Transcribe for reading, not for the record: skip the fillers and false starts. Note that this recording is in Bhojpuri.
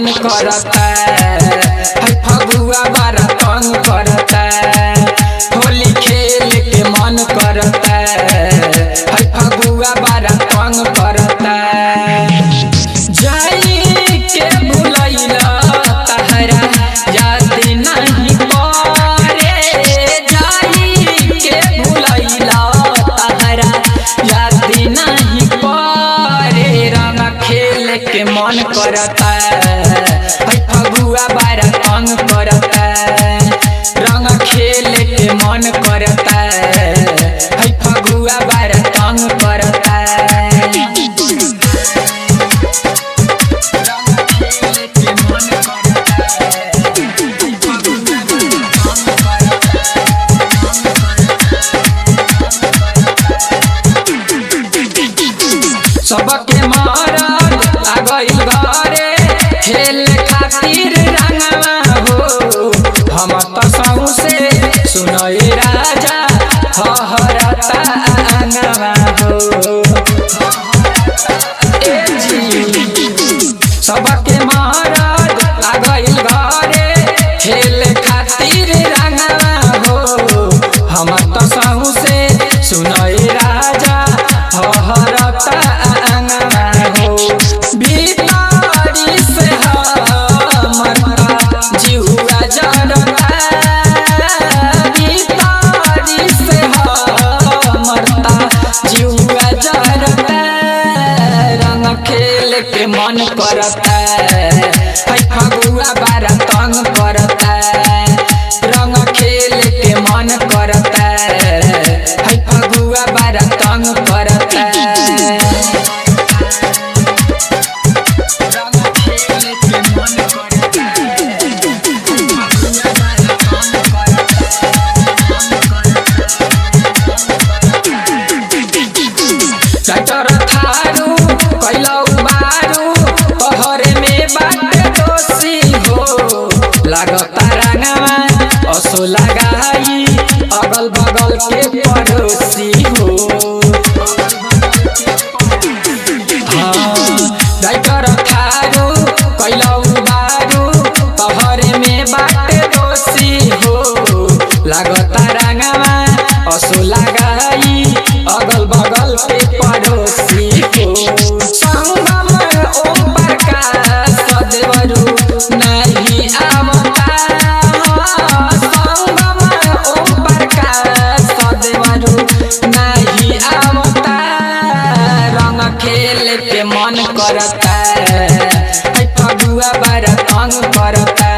मन करता है फगुआ बड़ा तंग करता होली खेल के मन करता है फगुआ बड़ा तंग करता जाई के भुलैला तहरा याद नहीं पड़े जाई के भुलैला तहरा याद नहीं पड़े रंग खेल के मन करता फगुआ बड़ा तंग करता रंग खेल के मन करता फगुआ बड़ा तंग करता सबके मारल आ गइल घरे खेल खातिर रंगवा हो हम त सौसे सुनए राजा हहरता अंगवा हो ए जी सबके मारल आ गइल घरे खेल खातिर रंगवा हो हम त सौसे सुनए राजा हहरता खेल के मन करता फगुआ बड़ा तंग करता रंग खेल के मन करता फगुआ बड़ा तंग करता लगता रंगवा असो लगाई अगल बगल के पड़ोसी हो डाइटर थारू कैलऊ बारू तहरे में बाटे दोषी हो लगता रंगवा असो लगाई अगल बगल के पड़ोसी हो संगम ओम प्रकाश सदेवरू नहीं खेल के मन करता फगुआ बड़ा तंग करता